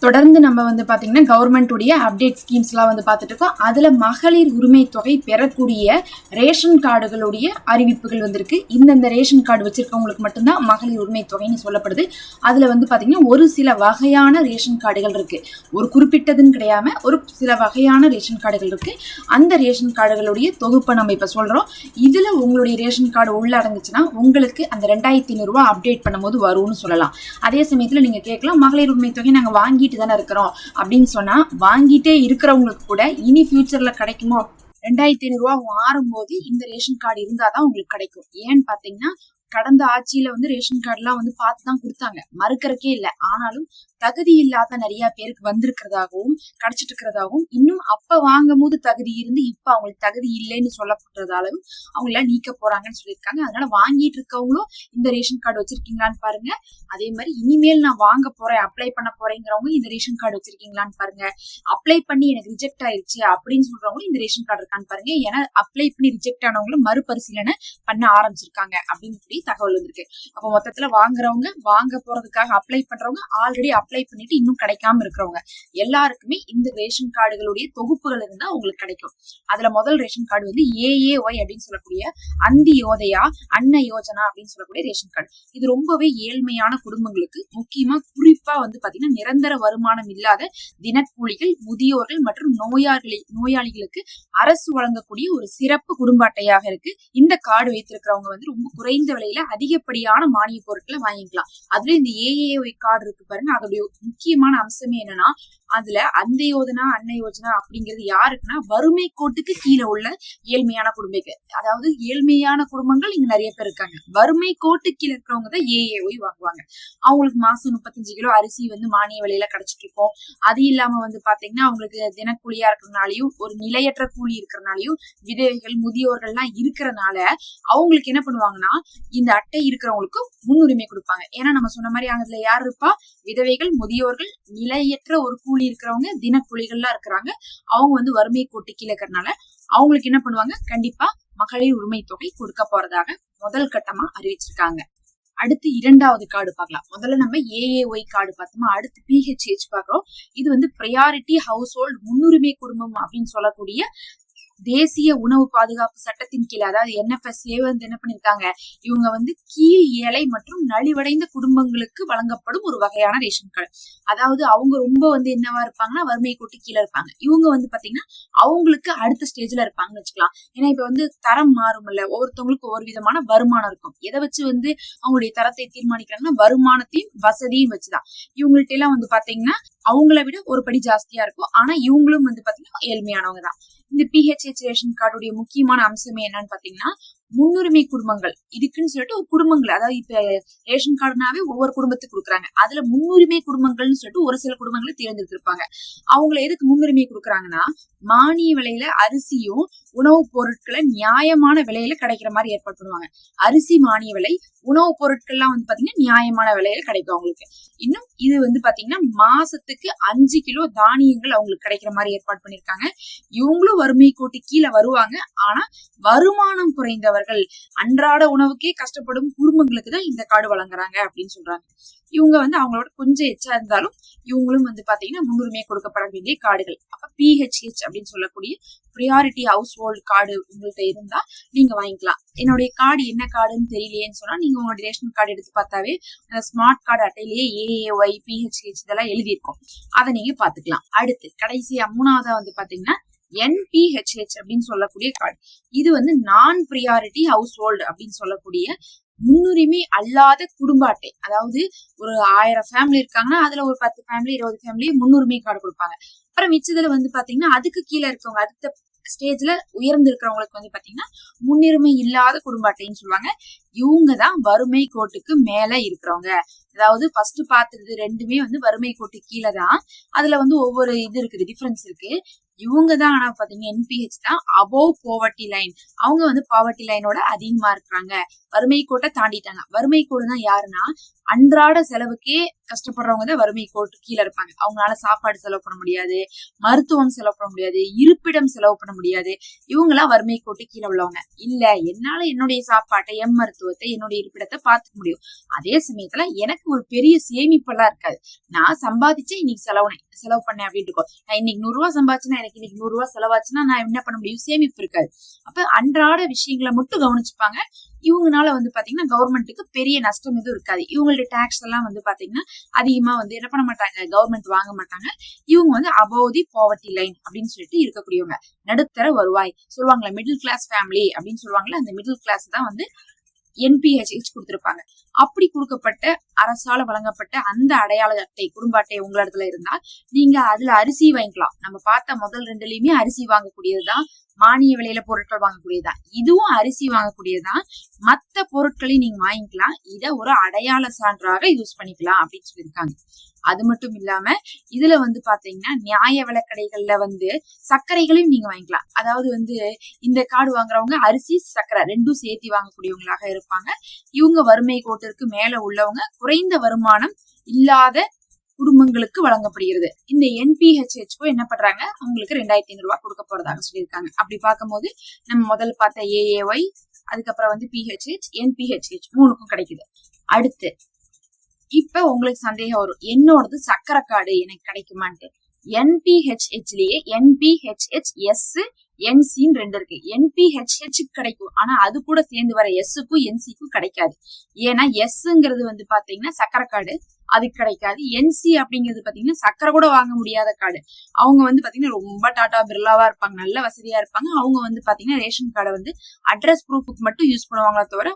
தொடர்ந்து நம்ம பாத்தீங்கன்னா கவர்மெண்ட் உடைய அப்டேட் ஸ்கீம்ஸ்லாம் பார்த்துட்டு இருக்கோம். அதுல மகளிர் உரிமை தொகை பெறக்கூடிய ரேஷன் கார்டுகளுடைய அறிவிப்புகள் வந்திருக்கு. இந்த ரேஷன் கார்டு வச்சிருக்கவங்களுக்கு மட்டும்தான் மகளிர் உரிமை தொகைன்னு சொல்லப்படுது. அதுல பாத்தீங்கன்னா ஒரு சில வகையான ரேஷன் கார்டுகள் இருக்கு. ஒரு குறிப்பிட்டதுன்னு கிடையாம ஒரு சில வகையான ரேஷன் கார்டுகள் இருக்கு. அந்த ரேஷன் கார்டுகளுடைய தொகுப்பை நம்ம இப்ப சொல்றோம். இதுல உங்களுடைய ரேஷன் கார்டு உள்ள அடங்குச்சுன்னா உங்களுக்கு அந்த 2500 ரூபாய் அப்டேட் பண்ணும்போது வரும்னு சொல்லலாம். அதே சமயத்துல நீங்க கேட்கலாம், மகளிர் உரிமை தொகை நாங்க வாங்கிட்டு தானே இருக்கிறோம் அப்படின்னு சொன்னா, வாங்கிட்டே இருக்கிறவங்களுக்கு கூட இனி ஃபியூச்சர்ல கிடைக்குமோ 2500 ரூபாய் மாறும்போது இந்த ரேஷன் கார்டு இருந்தாதான் உங்களுக்கு கிடைக்கும். ஏன்னு பாத்தீங்கன்னா கடந்த ஆட்சியில ரேஷன் கார்டு எல்லாம் பார்த்துதான் கொடுத்தாங்க, மறுக்கறக்கே இல்லை. ஆனாலும் தகுதி இல்லாத நிறைய பேருக்கு வந்திருக்கிறதாகவும் கிடைச்சிட்டு இருக்கிறதாகவும், இன்னும் அப்ப வாங்கும் போது தகுதி இருந்து இப்ப அவங்களுக்கு தகுதி இல்லைன்னு சொல்லப்படுறதாலும் அவங்கள நீக்க போறாங்கன்னு சொல்லியிருக்காங்க. அதனால வாங்கிட்டு இருக்கவங்களும் இந்த ரேஷன் கார்டு வச்சிருக்கீங்களான்னு பாருங்க. அதே மாதிரி இனிமேல் நான் வாங்க போறேன், அப்ளை பண்ண போறேங்கிறவங்க இந்த ரேஷன் கார்டு வச்சிருக்கீங்களான்னு பாருங்க. அப்ளை பண்ணி எனக்கு ரிஜெக்ட் ஆயிடுச்சு அப்படின்னு சொல்றவங்களும் இந்த ரேஷன் கார்டு இருக்கான்னு பாருங்க. ஏன்னா அப்ளை பண்ணி ரிஜெக்ட் ஆனவங்களும் மறுபரிசீலனை பண்ண ஆரம்பிச்சிருக்காங்க அப்படின்னு சொல்லி தகவல் வந்திருக்கு. அப்ப மொத்தத்துல வாங்குறவங்க, வாங்க போறதுக்காக அப்ளை பண்றவங்க, ஆல்ரெடி அப்ளை பண்ணிட்டு இன்னும் கிடைக்காம இருக்கிறவங்க எல்லாருக்குமே இந்த ரேஷன் கார்டுகளுடைய தொகுப்புகள் இருந்தா உங்களுக்கு கிடைக்கும். அதுல முதல் ரேஷன் கார்டு AAY அப்படின்னு சொல்லக்கூடிய அந்தியோதயா அன்ன யோஜனா அப்படின்னு சொல்லக்கூடிய ரேஷன் கார்டு. இது ரொம்பவே ஏழ்மையான குடும்பங்களுக்கு, முக்கியமா குறிப்பா பாத்தீங்கன்னா நிரந்தர வருமானம் இல்லாத தினக்கூலிகள், முதியோர்கள் மற்றும் நோயாளிகளுக்கு அரசு வழங்கக்கூடிய ஒரு சிறப்பு குடும்ப அட்டையாக இருக்கு. இந்த கார்டு வைத்திருக்கிறவங்க ரொம்ப குறைந்த விலையில அதிகப்படியான மானிய பொருட்களை வாங்கிக்கலாம். அதுல இந்த AAY கார்டு இருக்கு பாருங்க, அதோடைய முக்கியமான அம்சமே என்னன்னா, அதுல அந்த யோஜனா அன்ன யோஜனா அப்படிங்கிறது யாருக்குன்னா வறுமை கோட்டுக்கு கீழே உள்ள ஏழ்மையான குடும்பங்கள். அதாவது ஏழ்மையான குடும்பங்கள் இங்க நிறைய பேர் இருக்காங்க. வறுமை கோட்டு கீழே இருக்கிறவங்க தான் AAY வாங்குவாங்க. அவங்களுக்கு மாசம் 35 கிலோ அரிசி மானிய விலையில கிடைச்சிட்டு இருக்கும். அது இல்லாம பாத்தீங்கன்னா அவங்களுக்கு தினக்கூலியா இருக்கிறதுனாலயும், ஒரு நிலையற்ற கூலி இருக்கிறதுனாலயும், விதவைகள் முதியோர்கள்லாம் இருக்கிறதுனால அவங்களுக்கு என்ன பண்ணுவாங்கன்னா இந்த அட்டை இருக்கிறவங்களுக்கு முன்னுரிமை கொடுப்பாங்க. ஏன்னா நம்ம சொன்ன மாதிரி அதுல யார் இருப்பா, விதவைகள், முதியோர்கள், நிலையற்ற ஒரு கூலி இருக்கிறவங்க, தினக்கூலிகள்லாம் இருக்கிறாங்க. அவங்க வறுமை கோட்டு கீழே இருக்கிறதுனால அவங்களுக்கு என்ன பண்ணுவாங்க, கண்டிப்பா மகளிர் உரிமை தொகை கொடுக்க போறதாக முதல் கட்டமா அறிவிச்சிருக்காங்க. அடுத்து இரண்டாவது கார்டு பார்க்கலாம். முதல்ல நம்ம AAY கார்டு பார்த்தோமா, அடுத்து PHH பாக்குறோம். இது பிரையாரிட்டி ஹவுஸ் ஹோல்ட், முன்னுரிமை குடும்பம் அப்படின்னு சொல்லக்கூடிய தேசிய உணவு பாதுகாப்பு சட்டத்தின் கீழே, அதாவது NFSA என்ன பண்ணிருக்காங்க, இவங்க கீழ் ஏழை மற்றும் நலிவடைந்த குடும்பங்களுக்கு வழங்கப்படும் ஒரு வகையான ரேஷன் கார்டு. அதாவது அவங்க ரொம்ப என்னவா இருப்பாங்கன்னா வறுமை கோட்டு கீழே இருப்பாங்க. இவங்க பாத்தீங்கன்னா அவங்களுக்கு அடுத்த ஸ்டேஜ்ல இருப்பாங்கன்னு வச்சுக்கலாம். ஏன்னா இப்ப தரம் மாறும்ல, ஒவ்வொருத்தவங்களுக்கு ஒவ்வொரு விதமான வருமானம் இருக்கும். எதை வச்சு அவங்களுடைய தரத்தை தீர்மானிக்கிறாங்கன்னா வருமானத்தையும் வசதியும் வச்சுதான். இவங்கள்ட்ட எல்லாம் பாத்தீங்கன்னா அவங்கள விட ஒரு படி ஜாஸ்தியா இருக்கும். ஆனா இவங்களும் பாத்தீங்கன்னா ஏழ்மையானவங்க தான். இந்த PHH ரேஷன் கார்டுடைய முக்கியமான அம்சமே என்னன்னு பாத்தீங்கன்னா, முன்னுரிமை குடும்பங்கள் இதுக்குன்னு சொல்லிட்டு ஒரு குடும்பங்கள், அதாவது இப்ப ரேஷன் கார்டுனாவே ஒவ்வொரு குடும்பத்துக்கு கொடுக்குறாங்க. அதுல முன்னுரிமை குடும்பங்கள்னு சொல்லிட்டு ஒரு சில குடும்பங்களை தேர்ந்தெடுத்திருப்பாங்க. அவங்களை எதுக்கு முன்னுரிமை கொடுக்குறாங்கன்னா, மானிய விலையில அரிசியும் உணவுப் பொருட்களை நியாயமான விலையில கிடைக்கிற மாதிரி ஏற்பாடு பண்ணுவாங்க. அரிசி மானிய விலை, உணவுப் பொருட்கள்லாம் பாத்தீங்கன்னா நியாயமான விலையில கிடைக்கும் அவங்களுக்கு. இன்னும் இது பாத்தீங்கன்னா மாசத்துக்கு 5 கிலோ தானியங்கள் அவங்களுக்கு கிடைக்கிற மாதிரி ஏற்பாடு பண்ணிருக்காங்க. இவங்களும் வறுமை கோட்டு கீழே வருவாங்க. ஆனா வருமானம் குறைந்தவர்கள், அன்றாட உணவுக்கே கஷ்டப்படும் குடும்பங்களுக்கு தான் இந்த கார்டு வழங்குறாங்க அப்படின்னு சொல்றாங்க. இவங்க அவங்களோட கொஞ்சம் எச்சா இருந்தாலும் இவங்களும் பாத்தீங்கன்னா முன்னுரிமை கொடுக்கப்பட வேண்டிய கார்டுகள். அப்ப PHH அப்படின்னு சொல்லக்கூடிய பிரியாரிட்டி ஹவுஸ் ஹோல்ட் கார்டு உங்கள்கிட்ட இருந்தா நீங்க வாங்கிக்கலாம். என்னுடைய கார்டு என்ன கார்டுன்னு தெரியலையேன்னு சொன்னா நீங்க உங்களோட ரேஷன் கார்டு எடுத்து பார்த்தாவே ஸ்மார்ட் கார்டு அட்டையிலேயே AAY PHH இதெல்லாம் எழுதியிருக்கும். அதை நீங்க பாத்துக்கலாம். அடுத்து கடைசியா மூணாவதா பாத்தீங்கன்னா NPHH அப்படின்னு சொல்லக்கூடிய கார்டு. இது நான் பிரியாரிட்டி ஹவுஸ் ஹோல்டு அப்படின்னு சொல்லக்கூடிய முன்னுரிமை அல்லாத குடும்ப அட்டை. அதாவது ஒரு 1000 ஃபேமிலி இருக்காங்கன்னா அதுல ஒரு 10 ஃபேமிலி 20 ஃபேமிலி முன்னுரிமை கார்டு கொடுப்பாங்க. அப்புறம் மிச்சதுல பாத்தீங்கன்னா அதுக்கு கீழே இருக்கவங்க, அடுத்த ஸ்டேஜ்ல உயர்ந்து இருக்கிறவங்களுக்கு பாத்தீங்கன்னா முன்னுரிமை இல்லாத குடும்ப அட்டைன்னு சொல்லுவாங்க. இவங்கதான் வறுமை கோட்டுக்கு மேல இருக்கிறவங்க. அதாவது ஃபர்ஸ்ட் பார்த்தது ரெண்டுமே வறுமை கோட்டு கீழே தான். அதுல ஒவ்வொரு இது இருக்குது, டிஃபரன்ஸ் இருக்கு. இவங்கதான் ஆனா பாத்தீங்கன்னா NPH தான் அபோவ் போவர்ட்டி லைன். அவங்க பாவர்ட்டி லைனோட அதிகமா இருக்கிறாங்க, வறுமை கோட்டை தாண்டிட்டாங்க. வறுமை கோடு தான் யாருன்னா அன்றாட செலவுக்கே கஷ்டப்படுறவங்க தான் வறுமை கோட்டு கீழே இருப்பாங்க. அவங்களால சாப்பாடு செலவு பண்ண முடியாது, மருத்துவம் செலவு பண்ண முடியாது, இருப்பிடம் செலவு பண்ண முடியாது. இவங்க எல்லாம் வறுமை கோட்டு கீழே உள்ளவங்க. இல்ல என்னால என்னுடைய சாப்பாட்டை, மருத்துவம் மருத்துவத்தை, என்னோட இருப்பிடத்தை பார்த்துக்க முடியும். அதே சமயத்துல எனக்கு ஒரு பெரிய சேமிப்பெல்லாம் இருக்காது. நான் சம்பாதிச்சேன், இன்னைக்கு செலவு பண்ணேன் அப்படின்னு இருக்கும். நான் இன்னைக்கு 100 ரூபாய் சம்பாதிச்சுன்னா எனக்கு இன்னைக்கு 100 ரூபாய் செலவாச்சுன்னா நான் என்ன பண்ண முடியும்? சேமிப்பு இருக்காது. அப்ப அன்றாட விஷயங்களை மட்டும் கவனிச்சுப்பாங்க. இவங்கனால வந்து பாத்தீங்கன்னா கவர்மெண்ட்டுக்கு பெரிய நஷ்டம் எதுவும் இருக்காது. இவங்களோட டாக்ஸ் எல்லாம் வந்து பாத்தீங்கன்னா அதிகமா வந்து என்ன பண்ண மாட்டாங்க, கவர்மெண்ட் வாங்க மாட்டாங்க. இவங்க வந்து அபோவ் தி பாவர்ட்டி லைன் அப்படின்னு சொல்லிட்டு இருக்கக்கூடியவங்க, நடுத்தர வருவாய் சொல்லுவாங்களா, மிடில் கிளாஸ் ஃபேமிலி அப்படின்னு சொல்லுவாங்களா, அந்த மிடில் கிளாஸ் தான் வந்து என்பிஹெச்ஹெச் கொடுத்திருப்பாங்க. அப்படி கொடுக்கப்பட்ட அரசால வழங்கப்பட்ட அந்த அடையாள அட்டை, குடும்ப அட்டை உங்க இடத்துல இருந்தா நீங்க அதுல அரிசி வாங்கிக்கலாம். நம்ம பார்த்த முதல் 2லயுமே அரிசி வாங்கக்கூடியதுதான், மானிய விலையில பொருட்கள் வாங்கக்கூடியதுதான். இதுவும் அரிசி வாங்கக்கூடியதுதான். மத்த பொருட்களையும் நீங்க வாங்கிக்கலாம். இத ஒரு அடையாள சான்றாக யூஸ் பண்ணிக்கலாம் அப்படின்னு சொல்லியிருக்காங்க. அது மட்டும் இல்லாம இதுல வந்து பாத்தீங்கன்னா நியாய விலைக்கடைகள்ல வந்து சர்க்கரைகளையும் நீங்க வாங்கிக்கலாம். அதாவது வந்து இந்த கார்டு வாங்குறவங்க அரிசி, சர்க்கரை ரெண்டும் சேர்த்து வாங்கக்கூடியவங்களாக இருப்பாங்க. இவங்க வறுமை கோட்டிற்கு மேல உள்ளவங்க, குறைந்த வருமானம் இல்லாத குடும்பங்களுக்கு வழங்கப்படுகிறது. இந்த என்பிஹெச்ஹெச்க்கும் என்ன பண்றாங்க, அவங்களுக்கு 2500 ரூபாய் கொடுக்க போறதாக சொல்லியிருக்காங்க. அப்படி பார்க்கும்போது நம்ம முதல்ல பார்த்த ஏஏஒய், அதுக்கப்புறம் வந்து பிஹெச்ஹெச், என்பிஹெச்ஹெச் 3க்கும் கிடைக்குது. அடுத்து இப்ப உங்களுக்கு சந்தேகம் வரும், என்னோடது சக்கரை கார்டு எனக்கு கிடைக்குமான்ட்டு. என்பிஹெச்ஹெச்லயே என்பிஹெச்ஹெச்-எஸ், என்சின்னு 2 இருக்கு. என்பிஹெச்ஹெச் கிடைக்கும், ஆனா அது கூட சேர்ந்து வர எஸ்க்கும் என்சிக்கும் கிடைக்காது. ஏன்னா எஸ்ங்கிறது வந்து பாத்தீங்கன்னா சக்கரை கார்டு, அது கிடைக்காது. என்சி அப்படிங்கிறது பாத்தீங்கன்னா சக்கரை கூட வாங்க முடியாத கார்டு. அவங்க வந்து பாத்தீங்கன்னா ரொம்ப டாடா பிர்லாவா இருப்பாங்க, நல்ல வசதியா இருப்பாங்க. அவங்க வந்து பாத்தீங்கன்னா ரேஷன் கார்டை வந்து அட்ரஸ் ப்ரூஃபுக்கு மட்டும் யூஸ் பண்ணுவாங்களே தவிர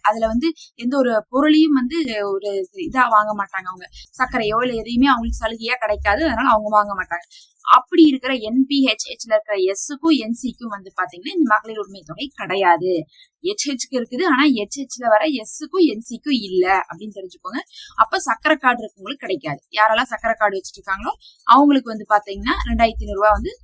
அதுல வந்து எந்த ஒரு பொருளையும் வந்து ஒரு இதா வாங்க மாட்டாங்க. அவங்க சர்க்கரையோ இல்ல எதையுமே அவங்களுக்கு சலுகையா கிடைக்காது, அதனால அவங்க வாங்க மாட்டாங்க. அப்படி இருக்கிற என்பிஹெச்ஹெச்ல இருக்கிற எஸ்க்கும் என்சிக்கும் வந்து பாத்தீங்கன்னா இந்த மகளிர் உரிமை தொகை கிடையாது. ஹெச்ஹெச்க்கு இருக்குது, ஆனா ஹெச்ஹெச்ல வர எஸ்க்கும் என்சிக்கும் இல்ல அப்படின்னு தெரிஞ்சுக்கோங்க. அப்ப சக்கரை கார்டு இருக்கவங்களுக்கு கிடைக்காது. யாரெல்லாம் சக்கரை கார்டு வச்சுட்டு இருக்காங்களோ அவங்களுக்கு வந்து பாத்தீங்கன்னா 2500 ரூபாய் வந்து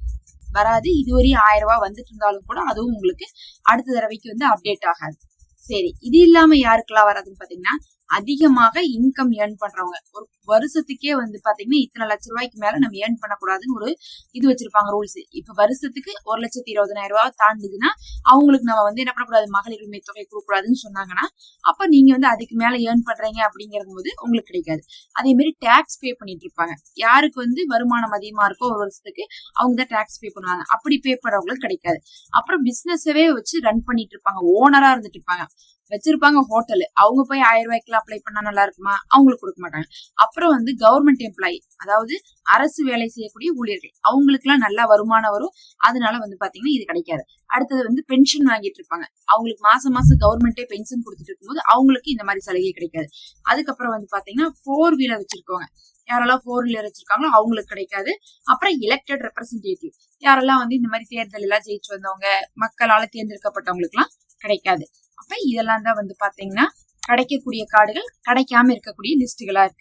வராது. இதுவரை 1000 ரூபாய் வந்துட்டு இருந்தாலும் கூட அதுவும் உங்களுக்கு அடுத்த தடவைக்கு வந்து அப்டேட் ஆகாது. சரி, இது இல்லாம யாருக்கெல்லாம் வராதுன்னு பாத்தீங்கன்னா அதிகமாக இன்கம் ஏர்ன் பண்றவங்க. ஒரு வருஷத்துக்கே வந்து பாத்தீங்கன்னா இத்தனை லட்ச ரூபாய்க்கு மேல நம்ம ஏர்ன் பண்ணக்கூடாதுன்னு ஒரு இது வச்சிருப்பாங்க ரூல்ஸ். இப்ப வருஷத்துக்கு 1,20,000 ரூபாய் தாண்டுதுன்னா அவங்களுக்கு நம்ம வந்து என்ன பண்ணக்கூடாது, மகளிர் உரிமை தொகை கொடுக்கூடாதுன்னு சொன்னாங்கன்னா அப்ப நீங்க வந்து அதுக்கு மேல ஏர்ன் பண்றீங்க அப்படிங்கிறது போது உங்களுக்கு கிடைக்காது. அதே மாதிரி டாக்ஸ் பே பண்ணிட்டு இருப்பாங்க. யாருக்கு வந்து வருமானம் அதிகமா இருக்கோ ஒரு வருஷத்துக்கு அவங்க தான் டாக்ஸ் பே பண்ணுவாங்க. அப்படி பே பண்றவங்களுக்கு கிடைக்காது. அப்புறம் பிசினஸவே வச்சு ரன் பண்ணிட்டு இருப்பாங்க, ஓனரா இருந்துட்டு இருப்பாங்க, வச்சிருப்பாங்க ஹோட்டல், அவங்க போய் 1000 ரூபாய்க்கு அப்ளை பண்ணா நல்லா இருக்குமா, அவங்களுக்கு கொடுக்க மாட்டாங்க. அப்புறம் வந்து கவர்மெண்ட் எம்ப்ளாயி, அதாவது அரசு வேலை செய்யக்கூடிய ஊழியர்கள், அவங்களுக்கு எல்லாம் நல்லா வருமானம் வரும், அதனால வந்து பாத்தீங்கன்னா இது கிடைக்காது. அடுத்தது வந்து பென்ஷன் வாங்கிட்டு இருப்பாங்க, அவங்களுக்கு மாசம் மாசம் கவர்மெண்டே பென்ஷன் கொடுத்துட்டு இருக்கும்போது அவங்களுக்கு இந்த மாதிரி சலுகை கிடைக்காது. அதுக்கப்புறம் வந்து பாத்தீங்கன்னா 4 வீலர் வச்சிருக்கவங்க, யாரெல்லாம் 4 வீலர் வச்சிருக்காங்களோ அவங்களுக்கு கிடைக்காது. அப்புறம் எலெக்டட் ரெப்ரசன்டேட்டிவ், யாரெல்லாம் வந்து இந்த மாதிரி தேர்தல் எல்லாம் ஜெயிச்சு வந்தவங்க, மக்களால தேர்ந்தெடுக்கப்பட்டவங்களுக்கு எல்லாம் கிடைக்காது. அப்ப இதெல்லாம் தான் வந்து பாத்தீங்கன்னா கிடைக்கக்கூடிய கார்டுகள், கிடைக்காம இருக்கக்கூடிய லிஸ்டுகளா இருக்கு.